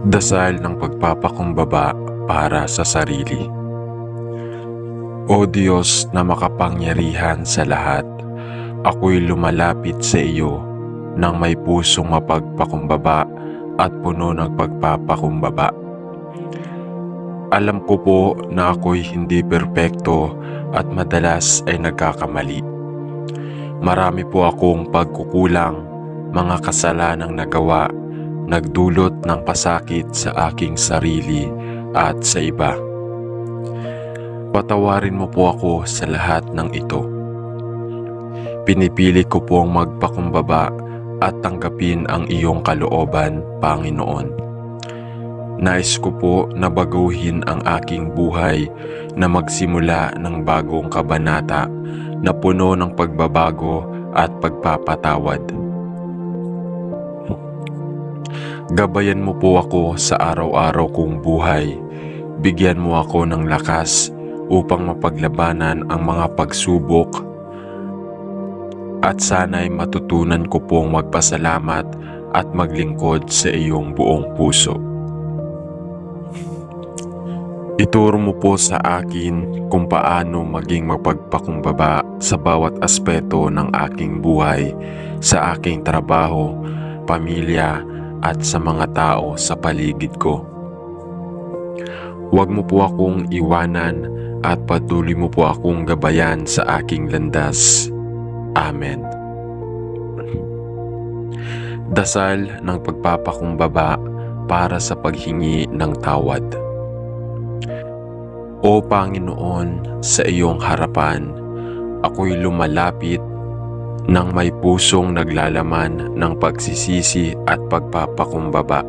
Dasal ng pagpapakumbaba para sa sarili. O Diyos na makapangyarihan sa lahat, ako'y lumalapit sa iyo nang may pusong mapagpakumbaba at puno ng pagpapakumbaba. Alam ko po na ako'y hindi perpekto at madalas ay nagkakamali. Marami po akong pagkukulang, mga kasalanang nagawa, nagdulot ng pasakit sa aking sarili at sa iba. Patawarin mo po ako sa lahat ng ito. Pinipili ko pong magpakumbaba at tanggapin ang iyong kalooban, Panginoon. Nais ko po na baguhin ang aking buhay na magsimula ng bagong kabanata na puno ng pagbabago at pagpapatawad. Gabayan mo po ako sa araw-araw kong buhay. Bigyan mo ako ng lakas upang mapaglabanan ang mga pagsubok at sana'y matutunan ko pong magpasalamat at maglingkod sa iyong buong puso. Ituro mo po sa akin kung paano maging mapagpakumbaba sa bawat aspeto ng aking buhay, sa aking trabaho, pamilya, at sa mga tao sa paligid ko. Huwag mo po akong iwanan at patuloy mo po akong gabayan sa aking landas. Amen. Dasal ng pagpapakumbaba para sa paghingi ng tawad. O Panginoon, sa iyong harapan, ako'y lumalapit nang may pusong naglalaman ng pagsisisi at pagpapakumbaba.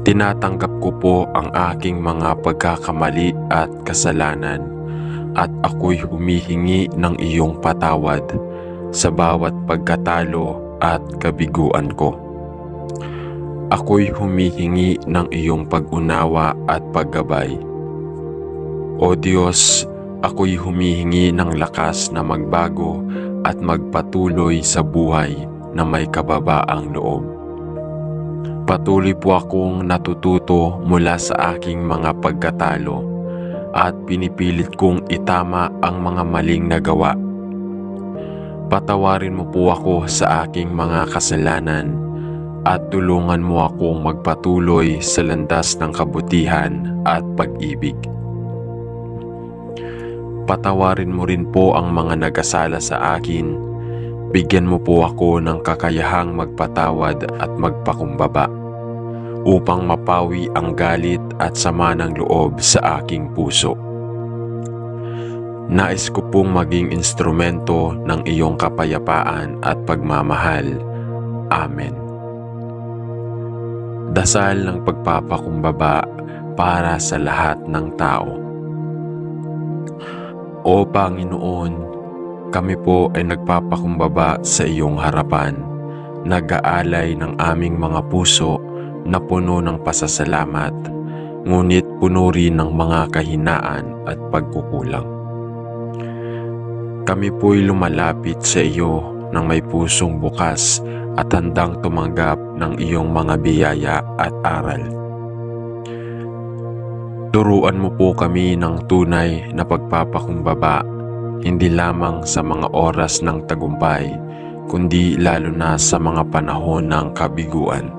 Tinatanggap ko po ang aking mga pagkakamali at kasalanan at ako'y humihingi ng iyong patawad sa bawat pagkatalo at kabiguan ko. Ako'y humihingi ng iyong pag-unawa at paggabay. O Diyos, ako'y humihingi ng lakas na magbago at magpatuloy sa buhay na may kababaang loob. Patuloy po akong natututo mula sa aking mga pagkatalo at pinipilit kong itama ang mga maling nagawa. Patawarin mo po ako sa aking mga kasalanan at tulungan mo akong magpatuloy sa landas ng kabutihan at pag-ibig. Patawarin mo rin po ang mga nagasala sa akin. Bigyan mo po ako ng kakayahang magpatawad at magpakumbaba upang mapawi ang galit at sama ng loob sa aking puso. Nais ko pong maging instrumento ng iyong kapayapaan at pagmamahal. Amen. Dasal ng pagpapakumbaba para sa lahat ng tao. O Panginoon, kami po ay nagpapakumbaba sa iyong harapan, nag-aalay ng aming mga puso na puno ng pasasalamat, ngunit puno rin ng mga kahinaan at pagkukulang. Kami po'y lumalapit sa iyo ng may pusong bukas at handang tumanggap ng iyong mga biyaya at aral. Turuan mo po kami ng tunay na pagpapakumbaba, hindi lamang sa mga oras ng tagumpay, kundi lalo na sa mga panahon ng kabiguan.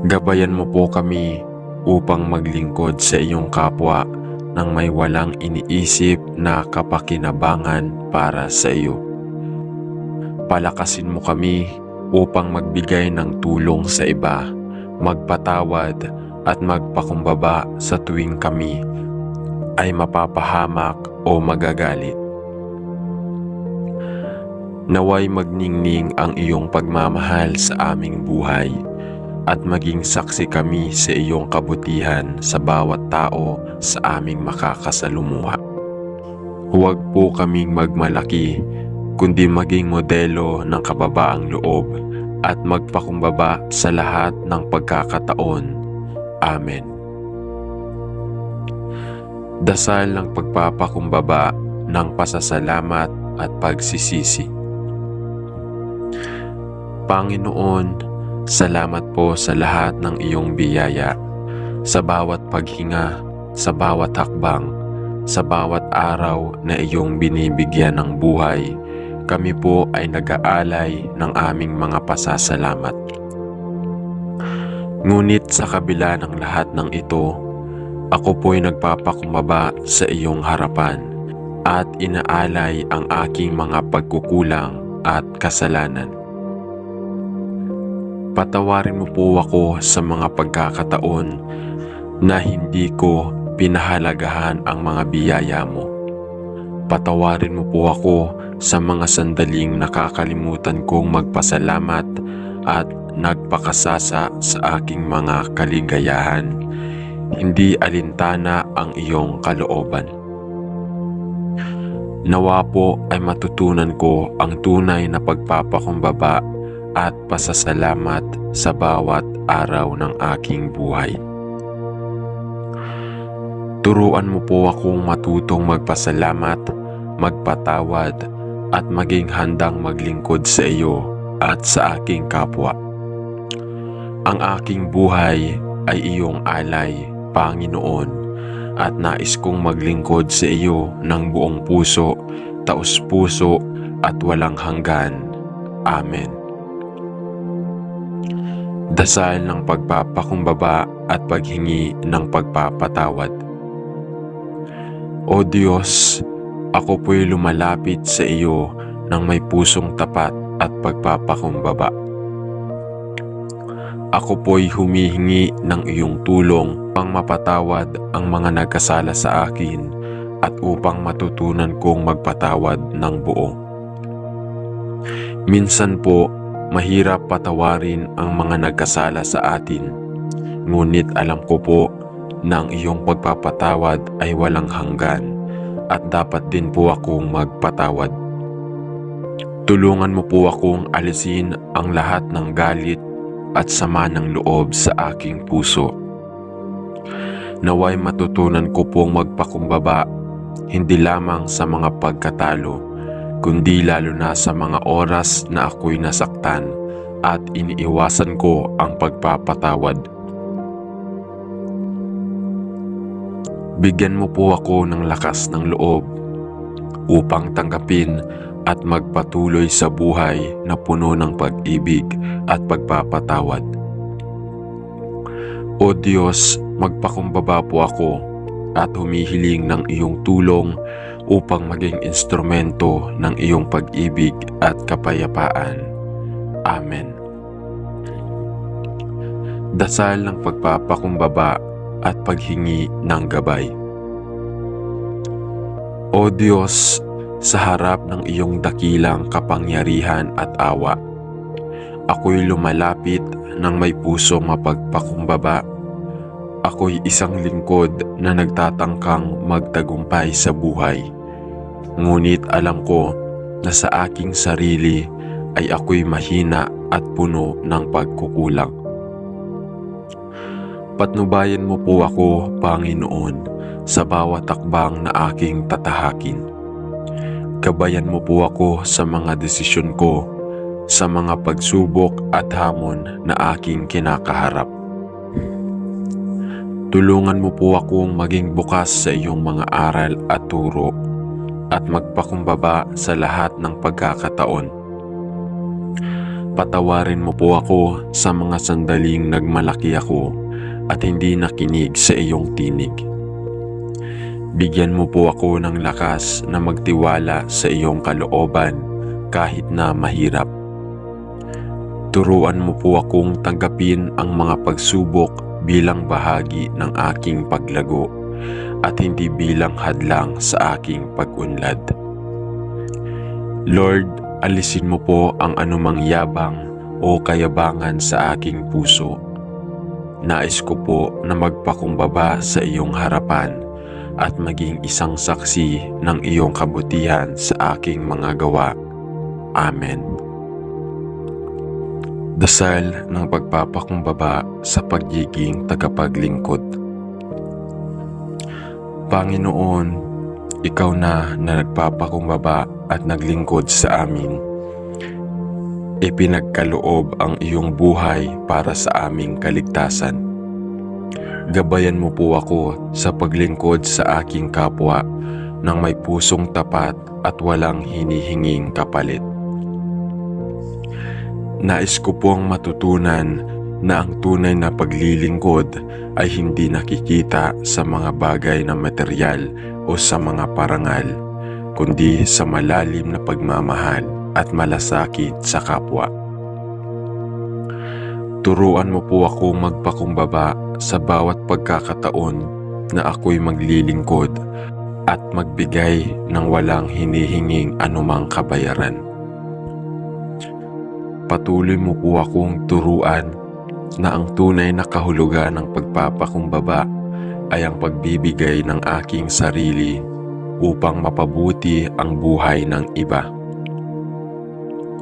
Gabayan mo po kami upang maglingkod sa iyong kapwa nang may walang iniisip na kapakinabangan para sa iyo. Palakasin mo kami upang magbigay ng tulong sa iba, magpatawad at magpakumbaba sa tuwing kami ay mapapahamak o magagalit. Naway magningning ang iyong pagmamahal sa aming buhay at maging saksi kami sa iyong kabutihan sa bawat tao sa aming makakasalumuha. Huwag po kaming magmalaki, kundi maging modelo ng kababaang loob at magpakumbaba sa lahat ng pagkakataon. Amen. Dasal ng pagpapakumbaba ng pasasalamat at pagsisisi. Panginoon, Salamat po sa lahat ng iyong biyaya, sa bawat paghinga, sa bawat hakbang, sa bawat araw na iyong binibigyan ng buhay. Kami po ay nag-aalay ng aming mga pasasalamat. Ngunit sa kabila ng lahat ng ito, ako po'y nagpapakumbaba sa iyong harapan at inaalay ang aking mga pagkukulang at kasalanan. Patawarin mo po ako sa mga pagkakataon na hindi ko pinahalagahan ang mga biyaya mo. Patawarin mo po ako sa mga sandaling nakakalimutan kong magpasalamat at nagpakasasa sa aking mga kaligayahan. Hindi alintana ang iyong kalooban. Nawa po ay matutunan ko ang tunay na pagpapakumbaba at pasasalamat sa bawat araw ng aking buhay. Turuan mo po akong matutong magpasalamat, magpatawad, at maging handang maglingkod sa iyo at sa aking kapwa. Ang aking buhay ay iyong alay, Panginoon, at nais kong maglingkod sa iyo ng buong puso, taos-puso, at walang hanggan. Amen. Dasal ng pagpapakumbaba at paghingi ng pagpapatawad. O Diyos, ako po'y lumalapit sa iyo ng may pusong tapat at pagpapakumbaba. Ako po'y humihingi ng iyong tulong upang mapatawad ang mga nagkasala sa akin at upang matutunan kong magpatawad ng buo. Minsan po, mahirap patawarin ang mga nagkasala sa atin, ngunit alam ko po na ang iyong pagpapatawad ay walang hanggan at dapat din po akong magpatawad. Tulungan mo po akong alisin ang lahat ng galit at sama ng loob sa aking puso. Naway matutunan ko pong magpakumbaba, hindi lamang sa mga pagkatalo, kundi lalo na sa mga oras na ako'y nasaktan at iniiwasan ko ang pagpapatawad. Bigyan mo po ako ng lakas ng loob upang tanggapin at magpatuloy sa buhay na puno ng pag-ibig at pagpapatawad. O Diyos, magpakumbaba po ako at humihiling ng iyong tulong upang maging instrumento ng iyong pag-ibig at kapayapaan. Amen. Dasal ng pagpapakumbaba at paghingi ng gabay. O Diyos, sa harap ng iyong dakilang kapangyarihan at awa, ako'y lumalapit ng may pusong mapagpakumbaba. Ako'y isang lingkod na nagtatangkang magtagumpay sa buhay. Ngunit alam ko na sa aking sarili ay ako'y mahina at puno ng pagkukulang. Patnubayan mo po ako, Panginoon, sa bawat takbang na aking tatahakin. Gabayan mo po ako sa mga desisyon ko, sa mga pagsubok at hamon na aking kinakaharap. Tulungan mo po akong maging bukas sa iyong mga aral at turo at magpakumbaba sa lahat ng pagkakataon. Patawarin mo po ako sa mga sandaling nagmalaki ako at hindi nakinig sa iyong tinig. Bigyan mo po ako ng lakas na magtiwala sa iyong kalooban kahit na mahirap. Turuan mo po akong tanggapin ang mga pagsubok bilang bahagi ng aking paglago at hindi bilang hadlang sa aking pag-unlad. Lord, alisin mo po ang anumang yabang o kayabangan sa aking puso. Nais ko po na magpakumbaba sa iyong harapan at maging isang saksi ng iyong kabutihan sa aking mga gawa. Amen. Dasal ng pagpapakumbaba sa pagiging tagapaglingkod. Panginoon, Ikaw na nagpapakumbaba at naglingkod sa amin. ipinagkaloob ang iyong buhay para sa aming kaligtasan. Gabayan mo po ako sa paglingkod sa aking kapwa ng may pusong tapat at walang hinihinging kapalit. Nais ko pong matutunan na ang tunay na paglilingkod ay hindi nakikita sa mga bagay na materyal o sa mga parangal, kundi sa malalim na pagmamahal at malasakit sa kapwa. Turuan mo po ako magpakumbaba sa bawat pagkakataon na ako'y maglilingkod at magbigay ng walang hinihinging anumang kabayaran. Patuloy mo po akong turuan na ang tunay na kahulugan ng pagpapakumbaba ay ang pagbibigay ng aking sarili upang mapabuti ang buhay ng iba.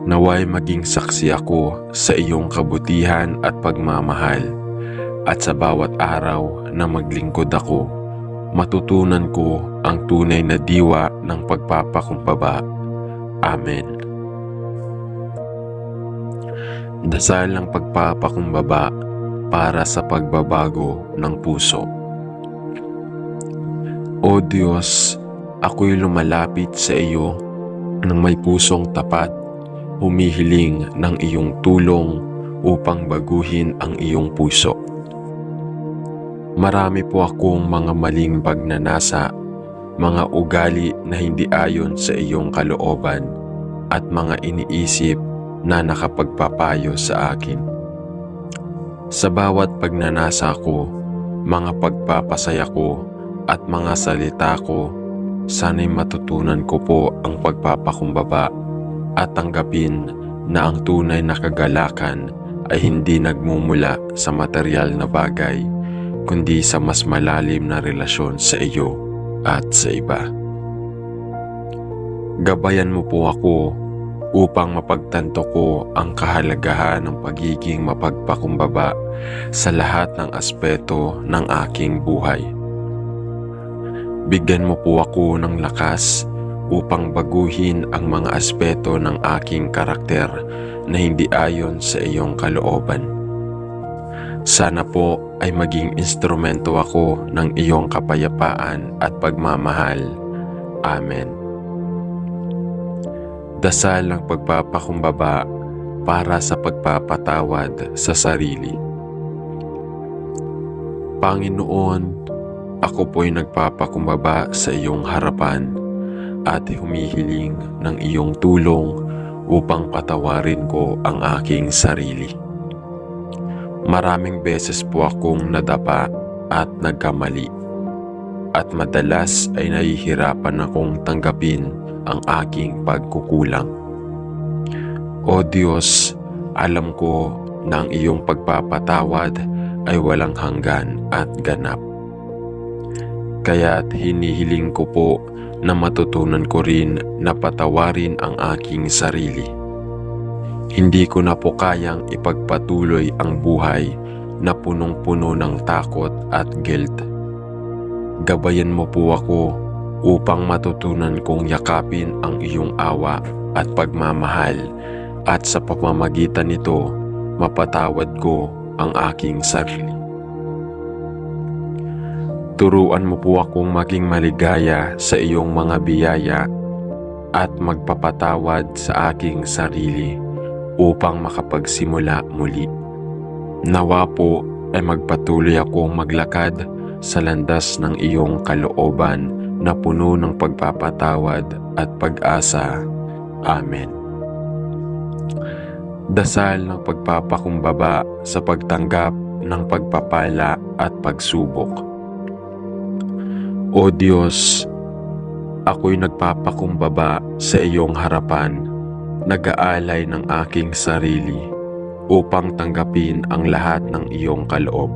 Naway maging saksi ako sa iyong kabutihan at pagmamahal, at sa bawat araw na maglingkod ako, matutunan ko ang tunay na diwa ng pagpapakumbaba. Amen. Dasal ng pagpapakumbaba para sa pagbabago ng puso. O Diyos, ako'y lumalapit sa iyo ng may pusong tapat, humihiling ng iyong tulong upang baguhin ang iyong puso. Marami po akong mga maling pagnanasa, mga ugali na hindi ayon sa iyong kalooban, at mga iniisip na nakapagpapayo sa akin. Sa bawat pagnanasa ko, mga pagpapasaya ko, at mga salita ko, sana'y matutunan ko po ang pagpapakumbaba at tanggapin na ang tunay na kagalakan ay hindi nagmumula sa material na bagay, kundi sa mas malalim na relasyon sa iyo at sa iba. Gabayan mo po ako upang mapagtanto ko ang kahalagahan ng pagiging mapagpakumbaba sa lahat ng aspeto ng aking buhay. Bigyan mo po ako ng lakas upang baguhin ang mga aspeto ng aking karakter na hindi ayon sa iyong kalooban. Sana po ay maging instrumento ako ng iyong kapayapaan at pagmamahal. Amen. Dasal ng pagpapakumbaba para sa pagpapatawad sa sarili. Panginoon, ako po'y nagpapakumbaba sa iyong harapan at humihiling ng iyong tulong upang patawarin ko ang aking sarili. Maraming beses po akong nadapa at nagkamali, at madalas ay nahihirapan akong tanggapin ang aking pagkukulang. O Diyos, alam ko na ang iyong pagpapatawad ay walang hanggan at ganap. Kaya't hinihiling ko po na matutunan ko rin na patawarin ang aking sarili. Hindi ko na po kayang ipagpatuloy ang buhay na punong-puno ng takot at guilt. Gabayan mo po ako upang matutunan kong yakapin ang iyong awa at pagmamahal, at sa pamamagitan nito, mapatawad ko ang aking sarili. Turuan mo po akong maging maligaya sa iyong mga biyaya at magpapatawad sa aking sarili upang makapagsimula muli. Nawa po ay magpatuloy akong maglakad sa landas ng iyong kalooban na puno ng pagpapatawad at pag-asa. Amen. Dasal ng pagpapakumbaba sa pagtanggap ng pagpapala at pagsubok. O Diyos, ako'y nagpapakumbaba sa iyong harapan, nag-aalay ng aking sarili upang tanggapin ang lahat ng iyong kaloob.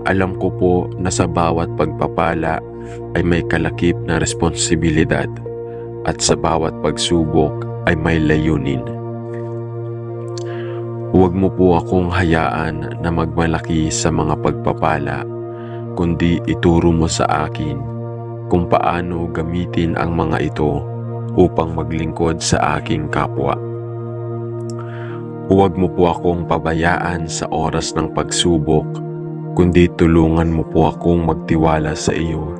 Alam ko po na sa bawat pagpapala ay may kalakip na responsibilidad, at sa bawat pagsubok ay may layunin. Huwag mo po akong hayaan na magmalaki sa mga pagpapala, kundi ituro mo sa akin kung paano gamitin ang mga ito upang maglingkod sa aking kapwa. Huwag mo po akong pabayaan sa oras ng pagsubok, kundi tulungan mo po akong magtiwala sa iyo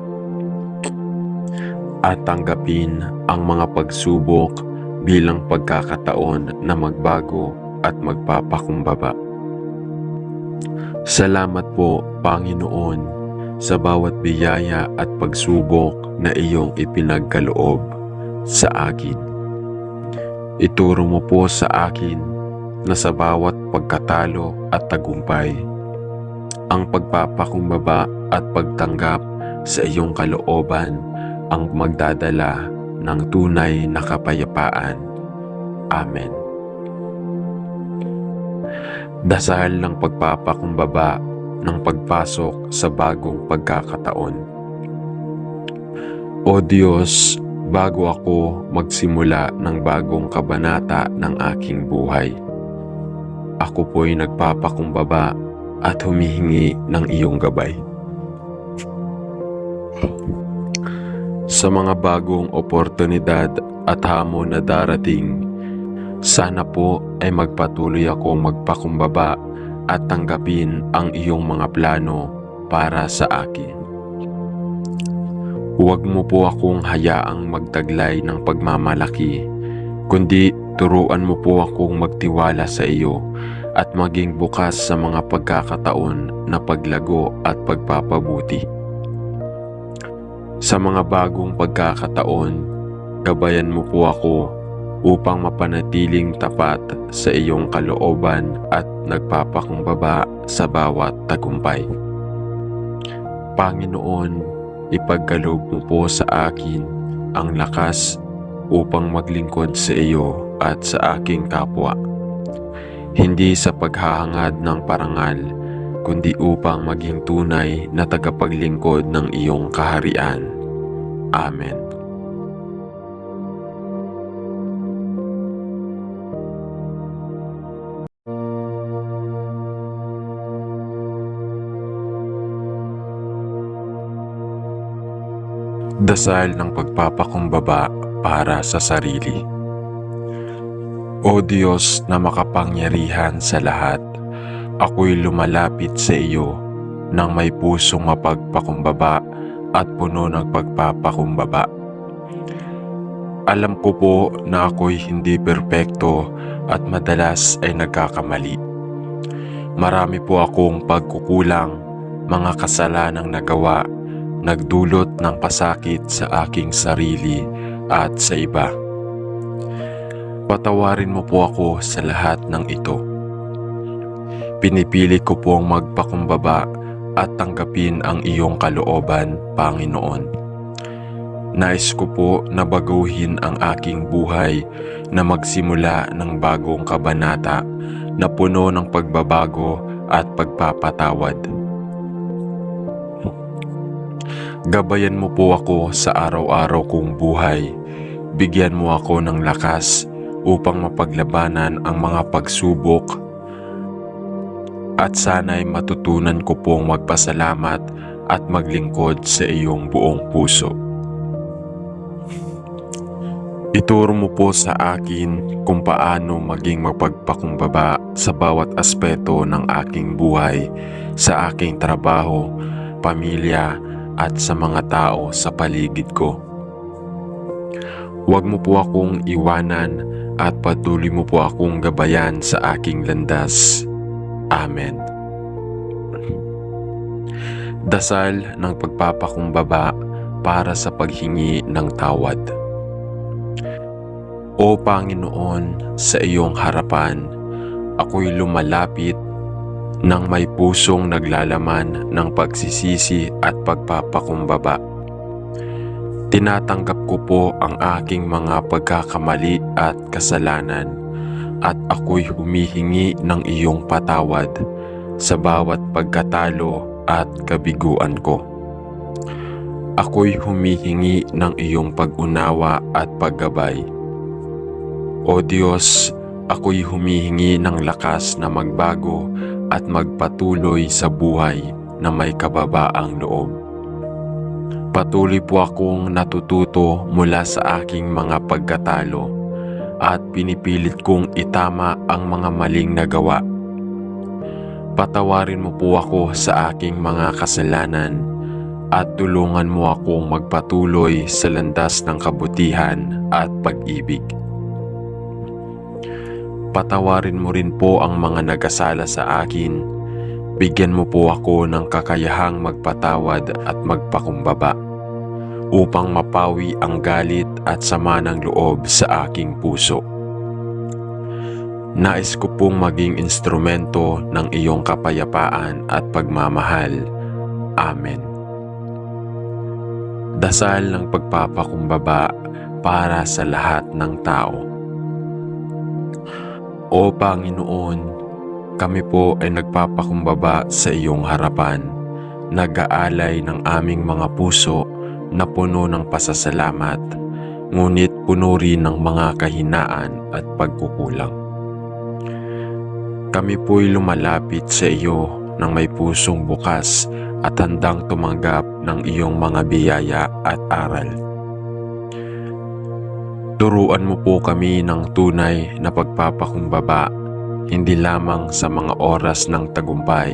at tanggapin ang mga pagsubok bilang pagkakataon na magbago at magpapakumbaba. Salamat po, Panginoon, sa bawat biyaya at pagsubok na iyong ipinagkaloob sa akin. Ituro mo po sa akin na sa bawat pagkatalo at tagumpay, ang pagpapakumbaba at pagtanggap sa iyong kalooban ang magdadala ng tunay na kapayapaan. Amen. Dasal ng pagpapakumbaba ng pagpasok sa bagong pagkakataon. O Diyos, bago ako magsimula ng bagong kabanata ng aking buhay, ako po'y nagpapakumbaba at humihingi ng iyong gabay. Sa mga bagong oportunidad at hamon na darating, sana po ay magpatuloy akong magpakumbaba at tanggapin ang iyong mga plano para sa akin. Huwag mo po akong hayaang magtaglay ng pagmamalaki, kundi turuan mo po akong magtiwala sa iyo at maging bukas sa mga pagkakataon na paglago at pagpapabuti. Sa mga bagong pagkakataon, gabayan mo po ako upang mapanatiling tapat sa iyong kalooban at nagpapakumbaba sa bawat tagumpay. Panginoon, ipagkaloob mo po sa akin ang lakas upang maglingkod sa iyo at sa aking kapwa, hindi sa paghahangad ng parangal, kundi upang maging tunay na tagapaglingkod ng iyong kaharian. Amen. Dasal ng pagpapakumbaba para sa sarili. O Diyos na makapangyarihan sa lahat, ako'y lumalapit sa iyo nang may pusong mapagpakumbaba at puno ng pagpapakumbaba. Alam ko po na ako'y hindi perpekto at madalas ay nagkakamali. Marami po akong pagkukulang, mga kasalanang nagawa, nagdulot ng pasakit sa aking sarili at sa iba. Patawarin mo po ako sa lahat ng ito. Pinipili ko pong magpakumbaba at tanggapin ang iyong kalooban, Panginoon. Nais ko po na baguhin ang aking buhay na magsimula ng bagong kabanata na puno ng pagbabago at pagpapatawad. Gabayan mo po ako sa araw-araw kong buhay. Bigyan mo ako ng lakas upang mapaglabanan ang mga pagsubok at sana'y matutunan ko pong magpasalamat at maglingkod sa iyong buong puso. Ituro mo po sa akin kung paano maging mapagpakumbaba sa bawat aspeto ng aking buhay, sa aking trabaho, pamilya, at sa mga tao sa paligid ko. Huwag mo po akong iwanan at patuloy mo po akong gabayan sa aking landas. Amen. Dasal ng pagpapakumbaba para sa paghingi ng tawad. O Panginoon, sa iyong harapan, ako'y lumalapit nang may pusong naglalaman ng pagsisisi at pagpapakumbaba. Tinatanggap ko po ang aking mga pagkakamali at kasalanan at ako'y humihingi ng iyong patawad sa bawat pagkatalo at kabiguan ko. Ako'y humihingi ng iyong pag-unawa at paggabay. O Diyos, ako'y humihingi ng lakas na magbago at magpatuloy sa buhay na may kababaang loob. Patuloy po akong natututo mula sa aking mga pagkatalo at pinipilit kong itama ang mga maling nagawa. Patawarin mo po ako sa aking mga kasalanan at tulungan mo akong magpatuloy sa landas ng kabutihan at pag-ibig. Patawarin mo rin po ang mga nagasala sa akin. Bigyan mo po ako ng kakayahang magpatawad at magpakumbaba upang mapawi ang galit at sama ng loob sa aking puso. Nais ko pong maging instrumento ng iyong kapayapaan at pagmamahal. Amen. Dasal ng pagpapakumbaba para sa lahat ng tao. O Panginoon, kami po ay nagpapakumbaba sa iyong harapan, nag-aalay ng aming mga puso na puno ng pasasalamat, ngunit puno rin ng mga kahinaan at pagkukulang. Kami po'y lumalapit sa iyo ng may pusong bukas at handang tumanggap ng iyong mga biyaya at aral. Turuan mo po kami ng tunay na pagpapakumbaba, hindi lamang sa mga oras ng tagumpay,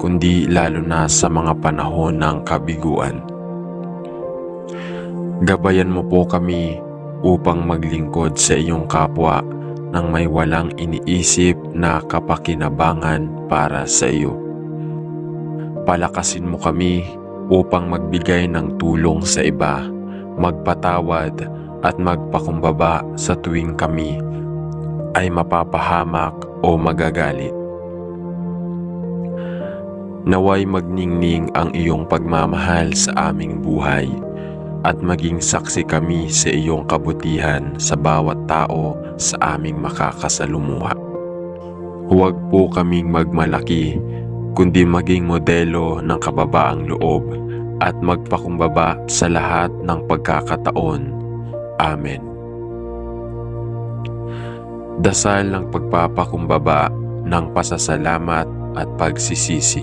kundi lalo na sa mga panahon ng kabiguan. Gabayan mo po kami upang maglingkod sa iyong kapwa nang may walang iniisip na kapakinabangan para sa iyo. Palakasin mo kami upang magbigay ng tulong sa iba, magpatawad at magpakumbaba sa tuwing kami ay mapapahamak o magagalit. Naway magningning ang iyong pagmamahal sa aming buhay at maging saksi kami sa iyong kabutihan sa bawat tao sa aming makakasalumuha. Huwag po kaming magmalaki, kundi maging modelo ng kababaang loob at magpakumbaba sa lahat ng pagkakataon. Amen. Dasal ng pagpapakumbaba ng pasasalamat at pagsisisi.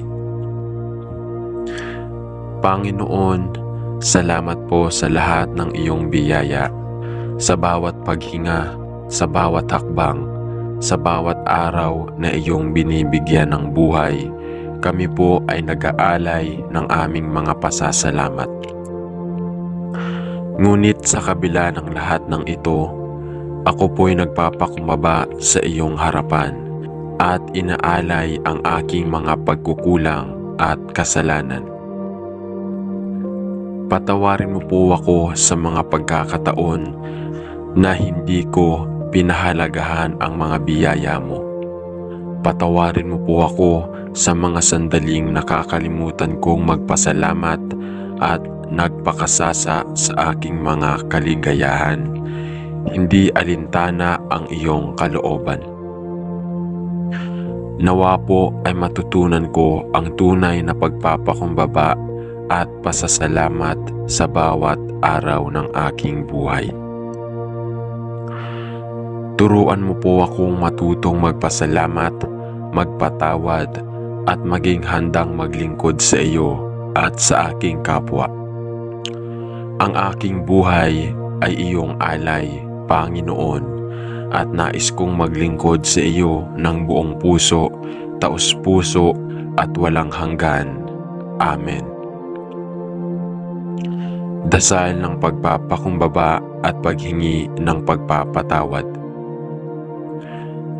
Panginoon, salamat po sa lahat ng iyong biyaya, sa bawat paghinga, sa bawat hakbang, sa bawat araw na iyong binibigyan ng buhay. Kami po ay nag-aalay ng aming mga pasasalamat. Ngunit sa kabila ng lahat ng ito, ako po'y nagpapakumbaba sa iyong harapan at inaalay ang aking mga pagkukulang at kasalanan. Patawarin mo po ako sa mga pagkakataon na hindi ko pinahalagahan ang mga biyaya mo. Patawarin mo po ako sa mga sandaling nakakalimutan kong magpasalamat at nagpakasasa sa aking mga kaligayahan. Hindi alintana ang iyong kalooban. Nawa po ay matutunan ko ang tunay na pagpapakumbaba at pasasalamat sa bawat araw ng aking buhay. Turuan mo po akong matutong magpasalamat, magpatawad, at maging handang maglingkod sa iyo at sa aking kapwa. Ang aking buhay ay iyong alay, Panginoon, at nais kong maglingkod sa iyo ng buong puso, taos-puso at walang hanggan. Amen. Dasal ng pagpapakumbaba at paghingi ng pagpapatawad.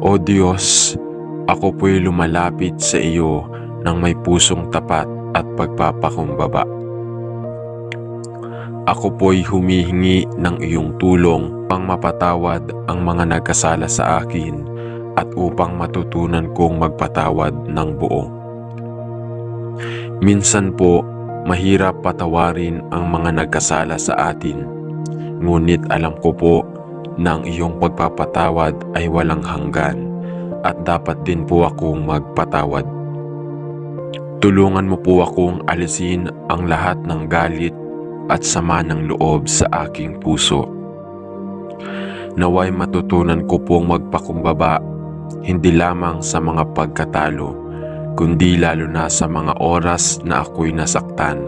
O Diyos, ako po'y lumalapit sa iyo ng may pusong tapat at pagpapakumbaba. Ako po'y humihingi ng iyong tulong upang mapatawad ang mga nagkasala sa akin at upang matutunan kong magpatawad ng buo. Minsan po, mahirap patawarin ang mga nagkasala sa atin, ngunit alam ko po na ang iyong pagpapatawad ay walang hanggan at dapat din po akong magpatawad. Tulungan mo po akong alisin ang lahat ng galit at sama ng loob sa aking puso. Naway matutunan ko pong magpakumbaba, hindi lamang sa mga pagkatalo, kundi lalo na sa mga oras na ako'y nasaktan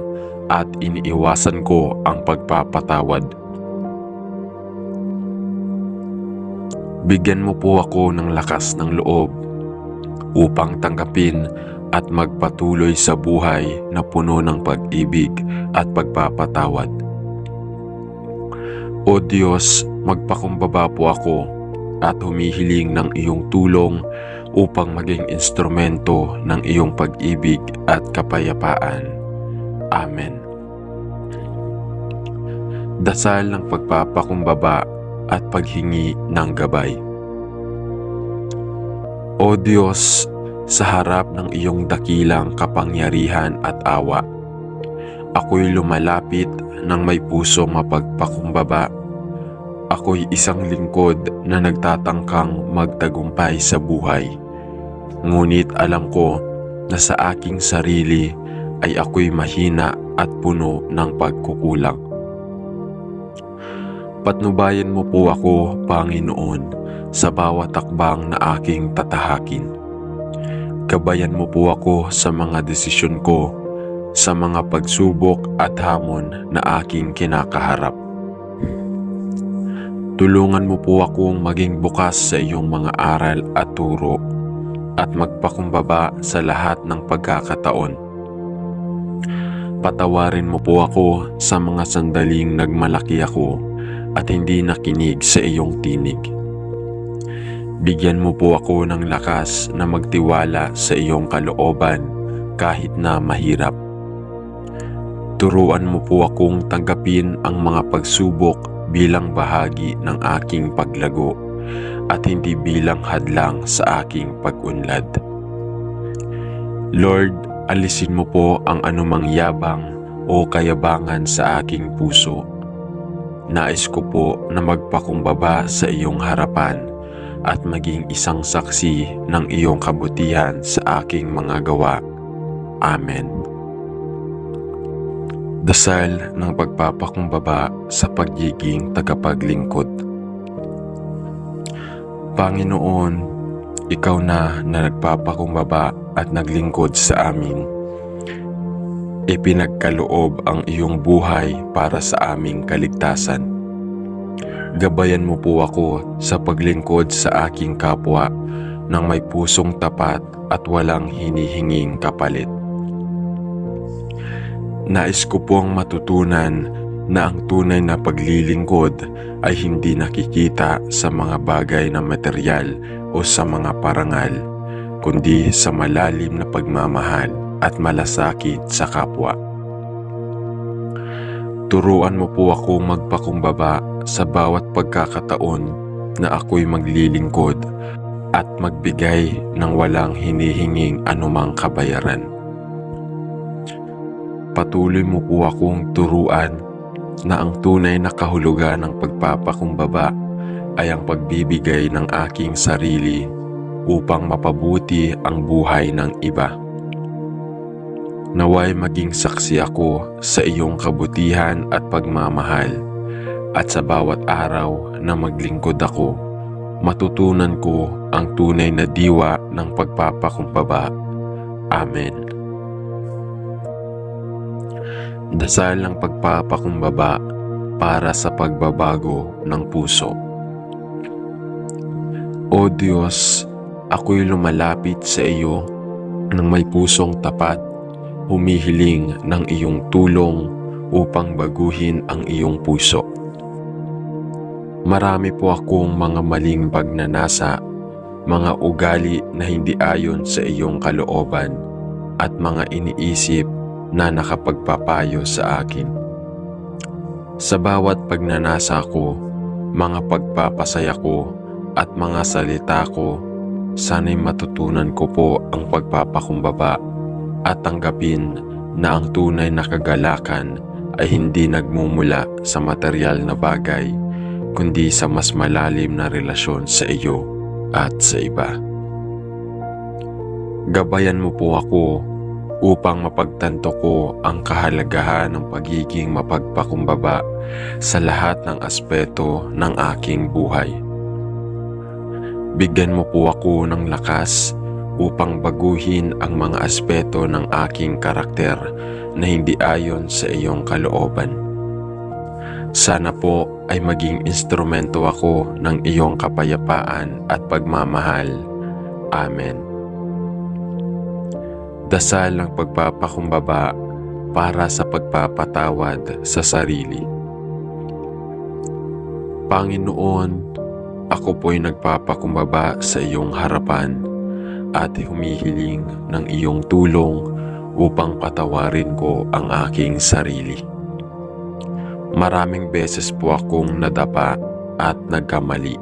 at iniiwasan ko ang pagpapatawad. Bigyan mo po ako ng lakas ng loob upang tanggapin at magpatuloy sa buhay na puno ng pag-ibig at pagpapatawad. O Diyos, magpakumbaba po ako at humihiling ng iyong tulong upang maging instrumento ng iyong pag-ibig at kapayapaan. Amen. Dasal ng pagpapakumbaba at paghingi ng gabay. O Diyos, sa harap ng iyong dakilang kapangyarihan at awa, ako'y lumalapit ng may puso mapagpakumbaba. Ako'y isang lingkod na nagtatangkang magtagumpay sa buhay. Ngunit alam ko na sa aking sarili ay ako'y mahina at puno ng pagkukulang. Patnubayan mo po ako, Panginoon, sa bawat takbang na aking tatahakin. Gabayan mo po ako sa mga desisyon ko, sa mga pagsubok at hamon na aking kinakaharap. Tulungan mo po akong maging bukas sa iyong mga aral at turo at magpakumbaba sa lahat ng pagkakataon. Patawarin mo po ako sa mga sandaling nagmalaki ako at hindi nakinig sa iyong tinig. Bigyan mo po ako ng lakas na magtiwala sa iyong kalooban kahit na mahirap. Turuan mo po akong tanggapin ang mga pagsubok bilang bahagi ng aking paglago at hindi bilang hadlang sa aking pag-unlad. Lord, alisin mo po ang anumang yabang o kayabangan sa aking puso. Nais ko po na magpakumbaba sa iyong harapan at maging isang saksi ng iyong kabutihan sa aking mga gawa. Amen. Dasal ng pagpapakumbaba sa pagiging tagapaglingkod. Panginoon, ikaw na nagpapakumbaba at naglingkod sa amin. Ipinagkaloob ang iyong buhay para sa aming kaligtasan. Gabayan mo po ako sa paglingkod sa aking kapwa ng may pusong tapat at walang hinihinging kapalit. Nais ko pong matutunan na ang tunay na paglilingkod ay hindi nakikita sa mga bagay na materyal o sa mga parangal, kundi sa malalim na pagmamahal at malasakit sa kapwa. Turuan mo po ako magpakumbaba sa bawat pagkakataon na ako'y maglilingkod at magbigay ng walang hinihinging anumang kabayaran. Patuloy mo po akong turuan na ang tunay na kahulugan ng pagpapakumbaba ay ang pagbibigay ng aking sarili upang mapabuti ang buhay ng iba. Naway maging saksi ako sa iyong kabutihan at pagmamahal, at sa bawat araw na maglingkod ako, matutunan ko ang tunay na diwa ng pagpapakumbaba. Amen. Dasal ng pagpapakumbaba para sa pagbabago ng puso. O Diyos, ako'y lumalapit sa iyo ng may pusong tapat, humihiling ng iyong tulong upang baguhin ang iyong puso. Marami po akong mga maling pagnanasa, mga ugali na hindi ayon sa iyong kalooban, at mga iniisip na nakapagpapayo sa akin. Sa bawat pagnanasa ko, mga pagpapasaya ko, at mga salita ko, sana'y matutunan ko po ang pagpapakumbaba at tanggapin na ang tunay na kagalakan ay hindi nagmumula sa material na bagay, kundi sa mas malalim na relasyon sa iyo at sa iba. Gabayan mo po ako upang mapagtanto ko ang kahalagahan ng pagiging mapagpakumbaba sa lahat ng aspeto ng aking buhay. Bigyan mo po ako ng lakas upang baguhin ang mga aspeto ng aking karakter na hindi ayon sa iyong kalooban. Sana po ay maging instrumento ako ng iyong kapayapaan at pagmamahal. Amen. Dasal ng pagpapakumbaba para sa pagpapatawad sa sarili. Panginoon, ako po'y nagpapakumbaba sa iyong harapan at humihiling ng iyong tulong upang patawarin ko ang aking sarili. Maraming beses po akong nadapa at nagkamali,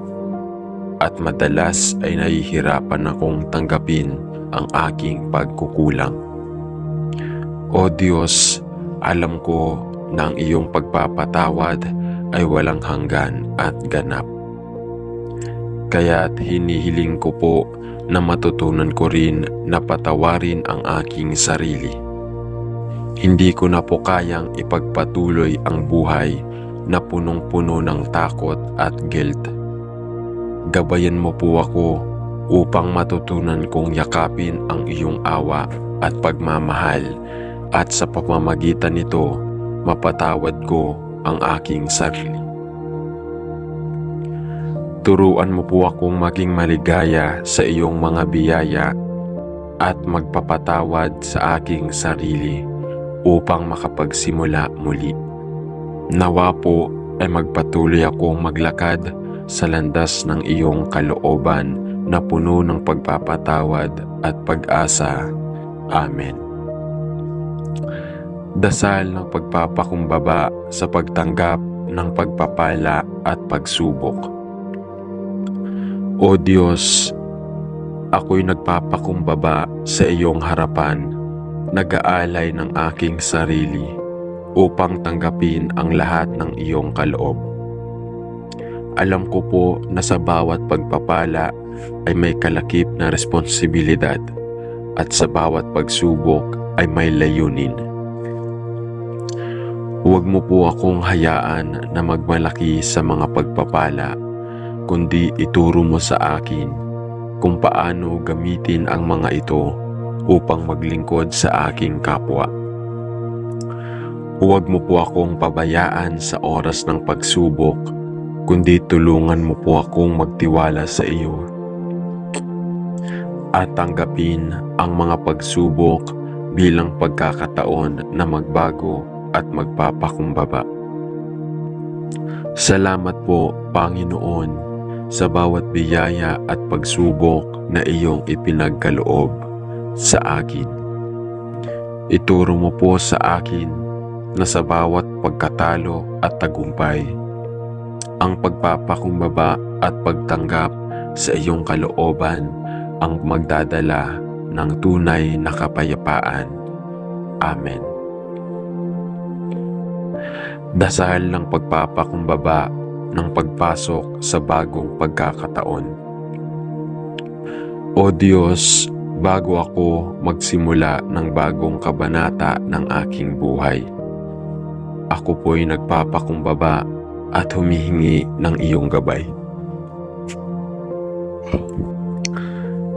at madalas ay nahihirapan akong tanggapin ang aking pagkukulang. O Diyos, alam ko na ang iyong pagpapatawad ay walang hanggan at ganap. Kaya't hinihiling ko po na matutunan ko rin na patawarin ang aking sarili. Hindi ko na po kayang ipagpatuloy ang buhay na punong-puno ng takot at guilt. Gabayan mo po ako upang matutunan kong yakapin ang iyong awa at pagmamahal, at sa pamamagitan nito, mapatawad ko ang aking sarili. Turuan mo po akong maging maligaya sa iyong mga biyaya at magpapatawad sa aking sarili upang makapagsimula muli. Nawa po ay magpatuloy akong maglakad sa landas ng iyong kalooban na puno ng pagpapatawad at pag-asa. Amen. Dasal ng pagpapakumbaba sa pagtanggap ng pagpapala at pagsubok. O Diyos, ako'y nagpapakumbaba sa iyong harapan, nag-aalay ng aking sarili upang tanggapin ang lahat ng iyong kaloob. Alam ko po na sa bawat pagpapala ay may kalakip na responsibilidad, at sa bawat pagsubok ay may layunin. Huwag mo po akong hayaan na magmalaki sa mga pagpapala, kundi ituro mo sa akin kung paano gamitin ang mga ito upang maglingkod sa aking kapwa. Huwag mo po akong pabayaan sa oras ng pagsubok, kundi tulungan mo po akong magtiwala sa iyo at tanggapin ang mga pagsubok bilang pagkakataon na magbago at magpapakumbaba. Salamat po, Panginoon, sa bawat biyaya at pagsubok na iyong ipinagkaloob sa akin. Ituro mo po sa akin na sa bawat pagkatalo at tagumpay, ang pagpapakumbaba at pagtanggap sa iyong kalooban ang magdadala ng tunay na kapayapaan. Amen. Dasal ng pagpapakumbaba ng pagpasok sa bagong pagkakataon. O Diyos, bago ako magsimula ng bagong kabanata ng aking buhay, ako po'y nagpapakumbaba at humihingi ng iyong gabay.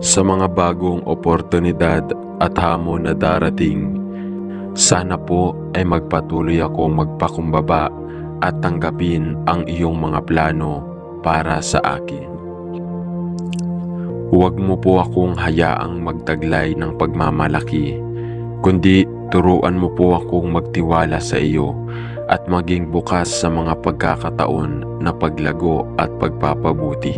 Sa mga bagong oportunidad at hamon na darating, sana po ay magpatuloy akong magpakumbaba at tanggapin ang iyong mga plano para sa akin. Huwag mo po akong hayaang magtaglay ng pagmamalaki, kundi turuan mo po akong magtiwala sa iyo at maging bukas sa mga pagkakataon na paglago at pagpapabuti.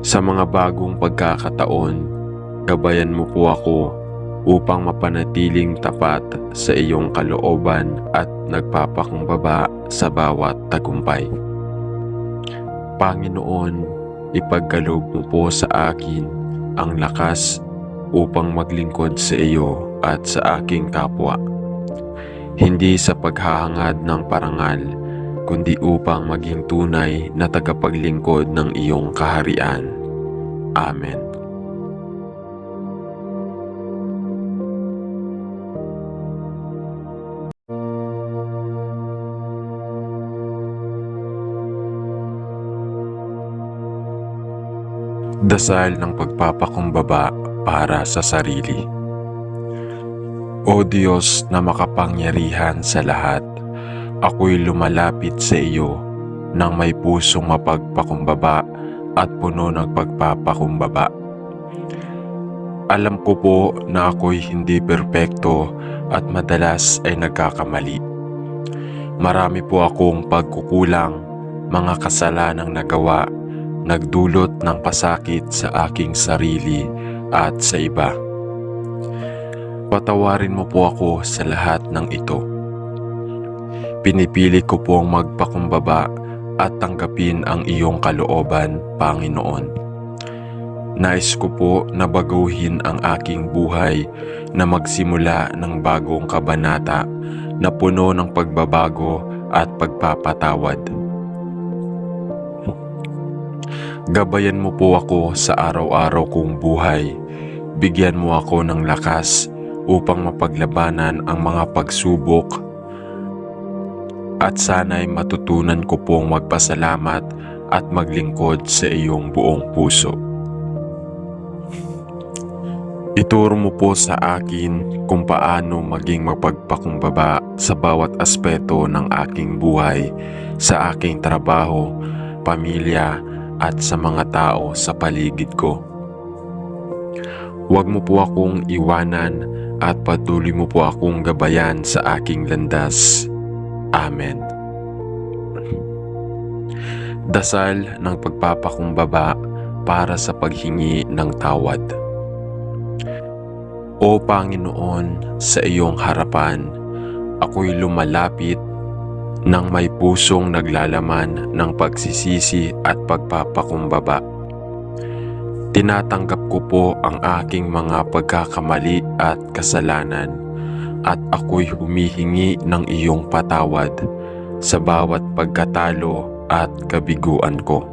Sa mga bagong pagkakataon, gabayan mo po ako upang mapanatiling tapat sa iyong kalooban at nagpapakumbaba sa bawat tagumpay. Panginoon, ipagkaloob mo po sa akin ang lakas upang maglingkod sa iyo at sa aking kapwa, hindi sa paghahangad ng parangal, kundi upang maging tunay na tagapaglingkod ng iyong kaharian. Amen. Dasal ng pagpapakumbaba para sa sarili. O Diyos na makapangyarihan sa lahat, ako'y lumalapit sa iyo nang may pusong mapagpakumbaba at puno ng pagpapakumbaba. Alam ko po na ako'y hindi perpekto at madalas ay nagkakamali. Marami po akong pagkukulang, mga kasalanang nagawa, nagdulot ng pasakit sa aking sarili at sa iba. Patawarin mo po ako sa lahat ng ito. Pinipili ko pong magpakumbaba at tanggapin ang iyong kalooban, Panginoon. Nais ko po na baguhin ang aking buhay na magsimula ng bagong kabanata na puno ng pagbabago at pagpapatawad. Gabayan mo po ako sa araw-araw kong buhay. Bigyan mo ako ng lakas upang mapaglabanan ang mga pagsubok at sana'y matutunan ko pong magpasalamat at maglingkod sa iyong buong puso. Ituro mo po sa akin kung paano maging mapagpakumbaba sa bawat aspeto ng aking buhay, sa aking trabaho, pamilya at sa mga tao sa paligid ko. Huwag mo po akong iwanan at patuloy mo po akong gabayan sa aking landas. Amen. Dasal ng pagpapakumbaba para sa paghingi ng tawad. O Panginoon, sa iyong harapan, ako'y lumalapit nang may pusong naglalaman ng pagsisisi at pagpapakumbaba. Tinatanggap ko po ang aking mga pagkakamali at kasalanan at ako'y humihingi ng iyong patawad sa bawat pagkatalo at kabiguan ko.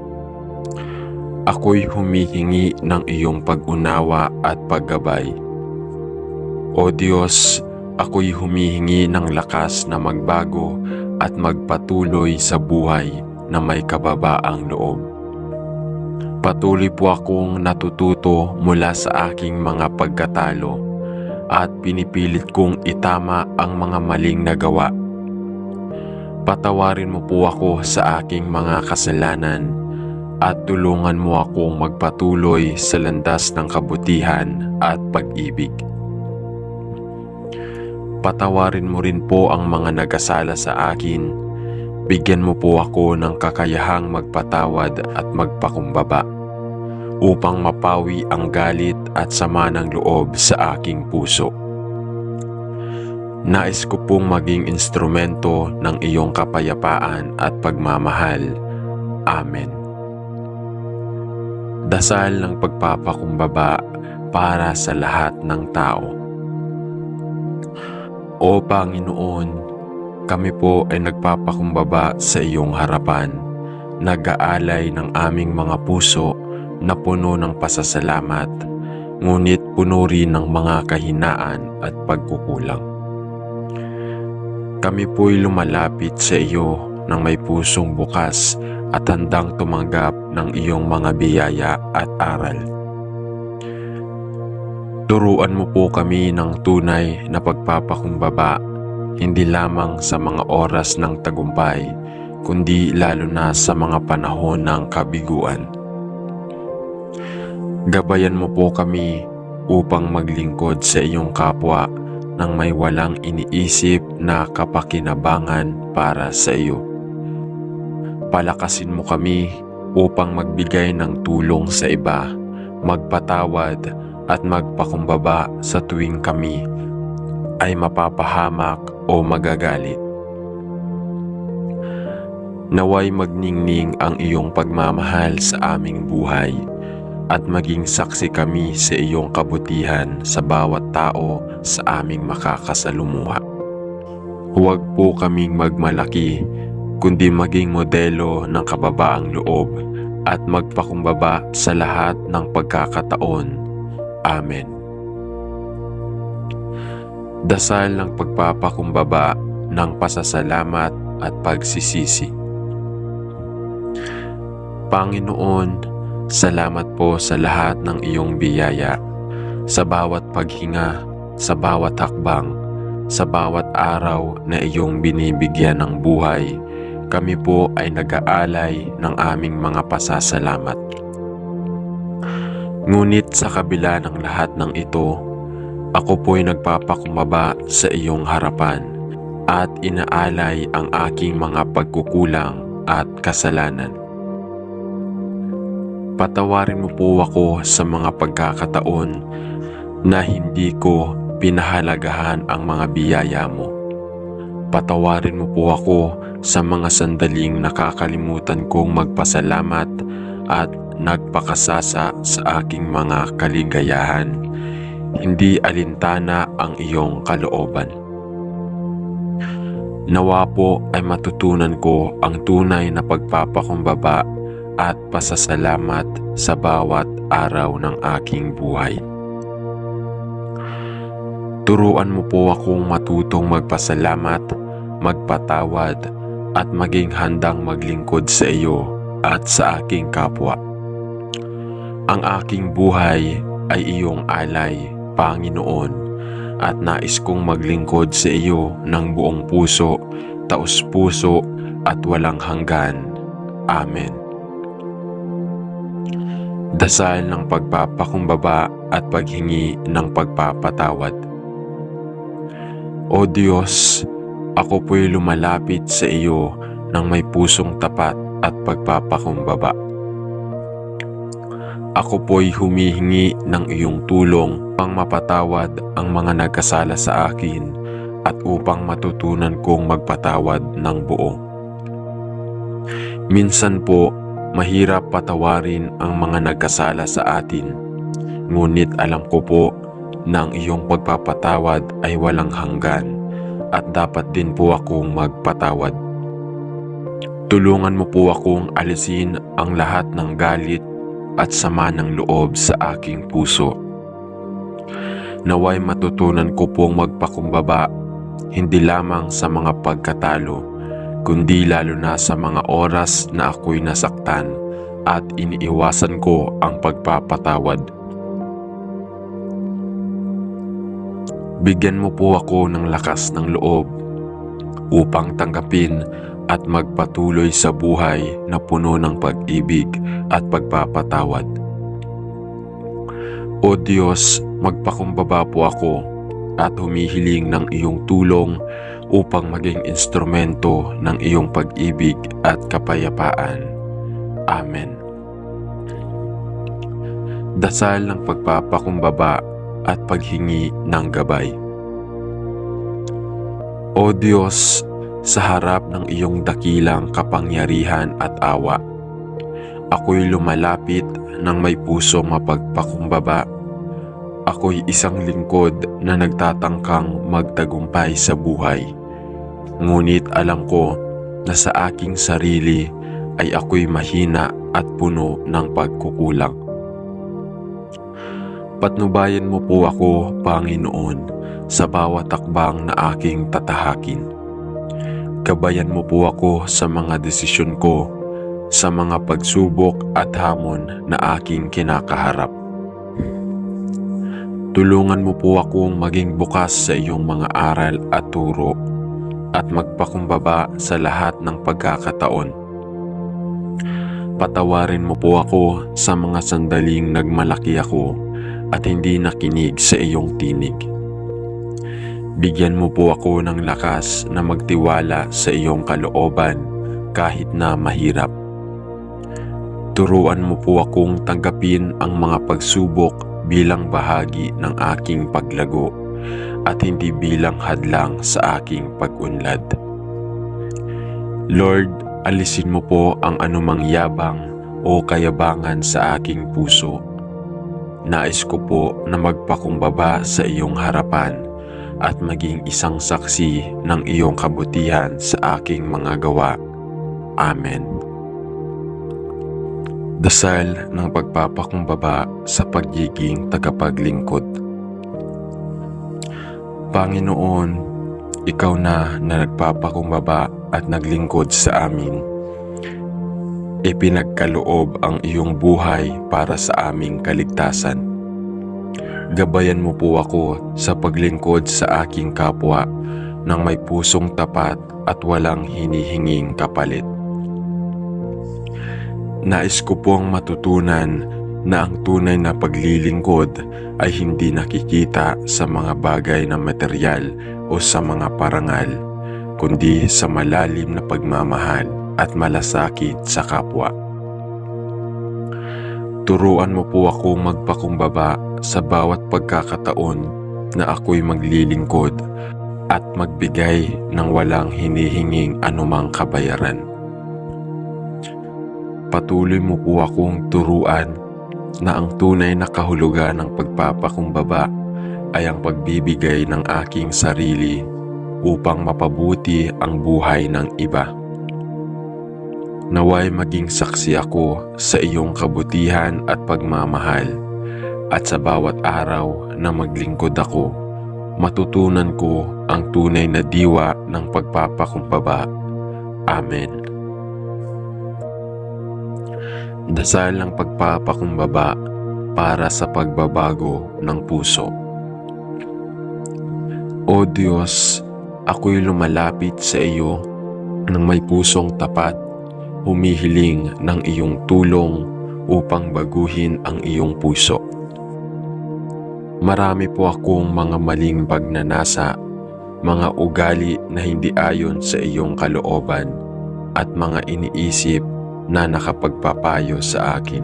Ako'y humihingi ng iyong pag-unawa at paggabay. O Diyos, ako'y humihingi ng lakas na magbago at magpatuloy sa buhay na may kababaang loob. Patuloy po akong natututo mula sa aking mga pagkatalo at pinipilit kong itama ang mga maling nagawa. Patawarin mo po ako sa aking mga kasalanan at tulungan mo akong magpatuloy sa landas ng kabutihan at pag-ibig. Patawarin mo rin po ang mga nagasala sa akin. Bigyan mo po ako ng kakayahang magpatawad at magpakumbaba upang mapawi ang galit at sama ng loob sa aking puso. Nais ko pong maging instrumento ng iyong kapayapaan at pagmamahal. Amen. Dasal ng pagpapakumbaba para sa lahat ng tao. O Panginoon, kami po ay nagpapakumbaba sa iyong harapan, nag-aalay ng aming mga puso na puno ng pasasalamat, ngunit puno rin ng mga kahinaan at pagkukulang. Kami po'y lumalapit sa iyo ng may pusong bukas at handang tumanggap ng iyong mga biyaya at aral. Turuan mo po kami ng tunay na pagpapakumbaba, hindi lamang sa mga oras ng tagumpay, kundi lalo na sa mga panahon ng kabiguan. Gabayan mo po kami upang maglingkod sa iyong kapwa nang may walang iniisip na kapakinabangan para sa iyo. Palakasin mo kami upang magbigay ng tulong sa iba, magpatawad at magpakumbaba sa tuwing kami ay mapapahamak o magagalit. Naway magningning ang iyong pagmamahal sa aming buhay at maging saksi kami sa iyong kabutihan sa bawat tao sa aming makakasalumuha. Huwag po kaming magmalaki, kundi maging modelo ng kababaang loob at magpakumbaba sa lahat ng pagkakataon. Amen. Dasal ng pagpapakumbaba ng pasasalamat at pagsisisi. Panginoon, salamat po sa lahat ng iyong biyaya, sa bawat paghinga, sa bawat hakbang, sa bawat araw na iyong binibigyan ng buhay, kami po ay nag-aalay ng aming mga pasasalamat. Ngunit sa kabila ng lahat ng ito, ako po'y nagpapakumbaba sa iyong harapan at inaalay ang aking mga pagkukulang at kasalanan. Patawarin mo po ako sa mga pagkakataon na hindi ko pinahalagahan ang mga biyaya mo. Patawarin mo po ako sa mga sandaling nakakalimutan kong magpasalamat at nagpakasasa sa aking mga kaligayahan. Hindi alintana ang iyong kalooban. Nawa po ay matutunan ko ang tunay na pagpapakumbaba at pasasalamat sa bawat araw ng aking buhay. Turuan mo po akong matutong magpasalamat, magpatawad at maging handang maglingkod sa iyo at sa aking kapwa. Ang aking buhay ay iyong alay, Panginoon, at nais kong maglingkod sa iyo ng buong puso, taos-puso at walang hanggan. Amen. Dasal ng pagpapakumbaba at paghingi ng pagpapatawad. O Diyos, ako po'y lumalapit sa iyo ng may pusong tapat at pagpapakumbaba. Ako po'y humihingi ng iyong tulong upang mapatawad ang mga nagkasala sa akin at upang matutunan kong magpatawad ng buo. Minsan po, mahirap patawarin ang mga nagkasala sa atin, ngunit alam ko po na ang iyong pagpapatawad ay walang hanggan at dapat din po akong magpatawad. Tulungan mo po akong alisin ang lahat ng galit at sama ng loob sa aking puso. Naway matutunan ko pong magpakumbaba, hindi lamang sa mga pagkatalo, kundi lalo na sa mga oras na ako'y nasaktan at iniiwasan ko ang pagpapatawad. Bigyan mo po ako ng lakas ng loob upang tanggapin at magpatuloy sa buhay na puno ng pag-ibig at pagpapatawad. O Diyos, magpakumbaba po ako at humihiling ng iyong tulong upang maging instrumento ng iyong pag-ibig at kapayapaan. Amen. Dasal ng pagpapakumbaba at paghingi ng gabay. O Diyos, sa harap ng iyong dakilang kapangyarihan at awa, ako'y lumalapit ng may pusong mapagpakumbaba. Ako'y isang lingkod na nagtatangkang magtagumpay sa buhay. Ngunit alam ko na sa aking sarili ay ako'y mahina at puno ng pagkukulang. Patnubayan mo po ako, Panginoon, sa bawat takbang na aking tatahakin. Gabayan mo po ako sa mga desisyon ko, sa mga pagsubok at hamon na aking kinakaharap. Tulungan mo po akong maging bukas sa iyong mga aral at turo at magpakumbaba sa lahat ng pagkakataon. Patawarin mo po ako sa mga sandaling nagmalaki ako at hindi nakinig sa iyong tinig. Bigyan mo po ako ng lakas na magtiwala sa iyong kalooban kahit na mahirap. Turuan mo po akong tanggapin ang mga pagsubok bilang bahagi ng aking paglago at hindi bilang hadlang sa aking pag-unlad. Lord, alisin mo po ang anumang yabang o kayabangan sa aking puso. Nais ko po na magpakumbaba sa iyong harapan at maging isang saksi ng iyong kabutihan sa aking mga gawa. Amen. Dasal ng pagpapakumbaba sa pagiging tagapaglingkod. Panginoon, ikaw na nagpapakumbaba at naglingkod sa amin. Ipinagkaloob ang iyong buhay para sa aming kaligtasan. Gabayan mo po ako sa paglingkod sa aking kapwa ng may pusong tapat at walang hinihinging kapalit. Nais ko pong matutunan na ang tunay na paglilingkod ay hindi nakikita sa mga bagay na materyal o sa mga parangal, kundi sa malalim na pagmamahal at malasakit sa kapwa. Turuan mo po akong magpakumbaba sa bawat pagkakataon na ako'y maglilingkod at magbigay ng walang hinihinging anumang kabayaran. Patuloy mo po akong turuan na ang tunay na kahulugan ng pagpapakumbaba ay ang pagbibigay ng aking sarili upang mapabuti ang buhay ng iba. Naway maging saksi ako sa iyong kabutihan at pagmamahal, at sa bawat araw na maglingkod ako, matutunan ko ang tunay na diwa ng pagpapakumbaba. Amen. Dasal ng pagpapakumbaba para sa pagbabago ng puso. O Diyos, ako'y lumalapit sa iyo ng may pusong tapat, humihiling ng iyong tulong upang baguhin ang iyong puso. Marami po akong mga maling pagnanasa, mga ugali na hindi ayon sa iyong kalooban, at mga iniisip na nakapagpapayo sa akin.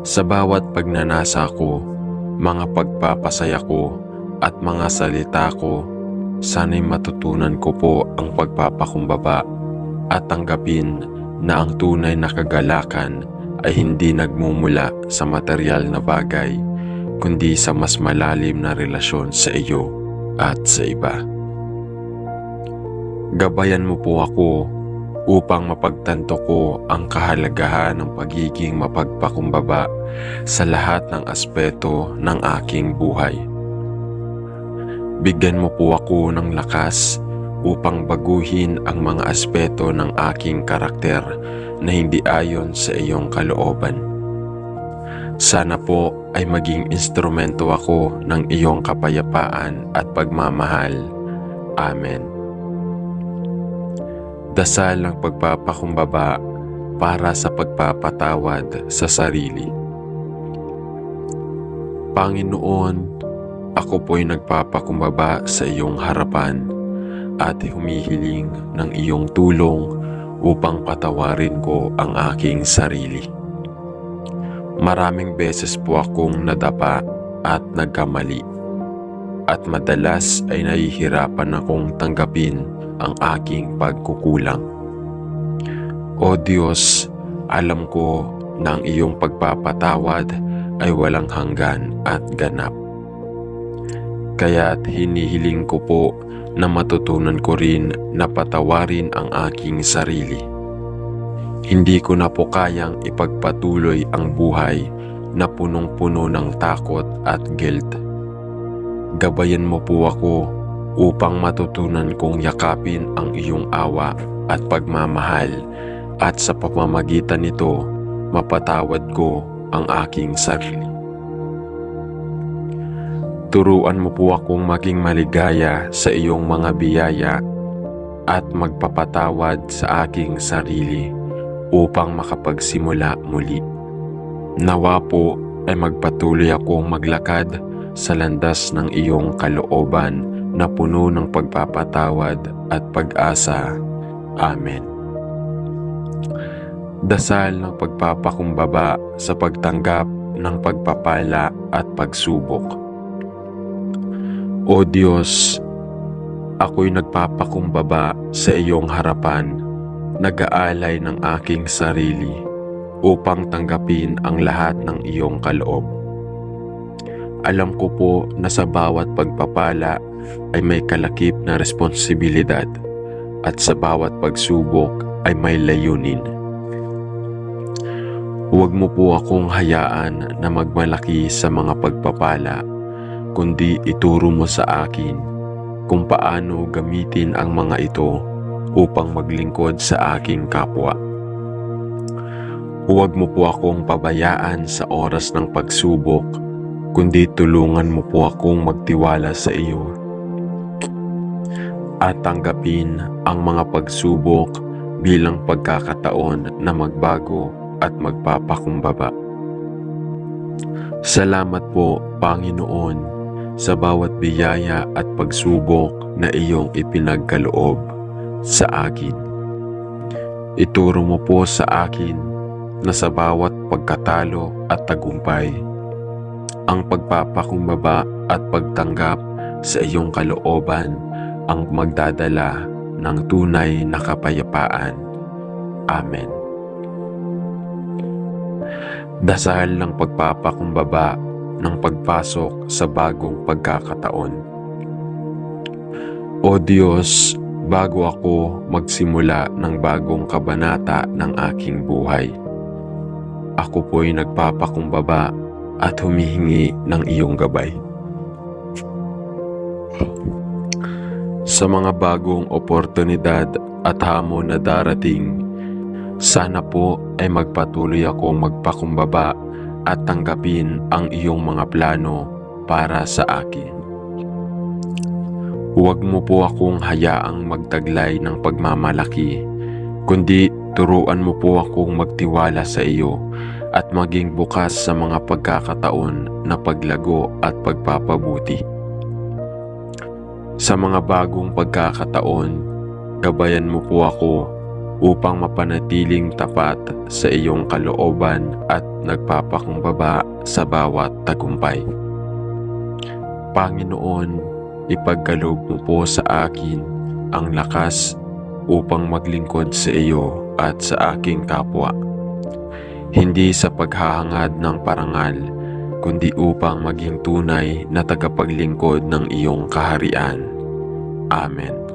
Sa bawat pagnanasa ko, mga pagpapasaya ko, at mga salita ko, sana'y matutunan ko po ang pagpapakumbaba at tanggapin na ang tunay na kagalakan ay hindi nagmumula sa material na bagay, kundi sa mas malalim na relasyon sa iyo at sa iba. Gabayan mo po ako upang mapagtanto ko ang kahalagahan ng pagiging mapagpakumbaba sa lahat ng aspeto ng aking buhay. Bigyan mo po ako ng lakas upang baguhin ang mga aspeto ng aking karakter na hindi ayon sa iyong kalooban. Sana po ay maging instrumento ako ng iyong kapayapaan at pagmamahal. Amen. Dasal ng pagpapakumbaba para sa pagpapatawad sa sarili. Panginoon, ako po'y nagpapakumbaba sa iyong harapan at humihiling ng iyong tulong upang patawarin ko ang aking sarili. Maraming beses po akong nadapa at nagkamali, at madalas ay nahihirapan akong tanggapin ang aking pagkukulang. O Diyos, alam ko na ang iyong pagpapatawad ay walang hanggan at ganap. Kaya't hinihiling ko po na matutunan ko rin na patawarin ang aking sarili. Hindi ko na po kayang ipagpatuloy ang buhay na punong-puno ng takot at guilt. Gabayan mo po ako upang matutunan kong yakapin ang iyong awa at pagmamahal, at sa pamamagitan nito, mapatawad ko ang aking sarili. Turuan mo po akong maging maligaya sa iyong mga biyaya at magpapatawad sa aking sarili upang makapagsimula muli. Nawa po ay magpatuloy akong maglakad sa landas ng iyong kalooban na puno ng pagpapatawad at pag-asa. Amen. Dasal ng pagpapakumbaba sa pagtanggap ng pagpapala at pagsubok. O Diyos, ako'y nagpapakumbaba sa iyong harapan, nag-aalay ng aking sarili upang tanggapin ang lahat ng iyong kaloob. Alam ko po na sa bawat pagpapala ay may kalakip na responsibilidad, at sa bawat pagsubok ay may layunin. Huwag mo po akong hayaan na magmalaki sa mga pagpapala, kundi ituro mo sa akin kung paano gamitin ang mga ito upang maglingkod sa aking kapwa. Huwag mo po akong pabayaan sa oras ng pagsubok, kundi tulungan mo po akong magtiwala sa iyo at tanggapin ang mga pagsubok bilang pagkakataon na magbago at magpapakumbaba. Salamat po, Panginoon, sa bawat biyaya at pagsubok na iyong ipinagkaloob sa akin. Ituro mo po sa akin na sa bawat pagkatalo at tagumpay, ang pagpapakumbaba at pagtanggap sa iyong kalooban ang magdadala ng tunay na kapayapaan. Amen. Dasal ng pagpapakumbaba ng pagpasok sa bagong pagkakataon. O Diyos, bago ako magsimula ng bagong kabanata ng aking buhay, ako po'y nagpapakumbaba at humihingi ng iyong gabay. Sa mga bagong oportunidad at hamon na darating, sana po ay magpatuloy akong magpakumbaba at tanggapin ang iyong mga plano para sa akin. Huwag mo po akong hayaang magtaglay ng pagmamalaki, kundi turuan mo po akong magtiwala sa iyo at maging bukas sa mga pagkakataon na paglago at pagpapabuti. Sa mga bagong pagkakataon, gabayan mo po ako upang mapanatiling tapat sa iyong kalooban at nagpapakumbaba sa bawat tagumpay. Panginoon, ipagkaloob mo po sa akin ang lakas upang maglingkod sa iyo at sa aking kapwa, hindi sa paghahangad ng parangal, kundi upang maging tunay na tagapaglingkod ng iyong kaharian. Amen.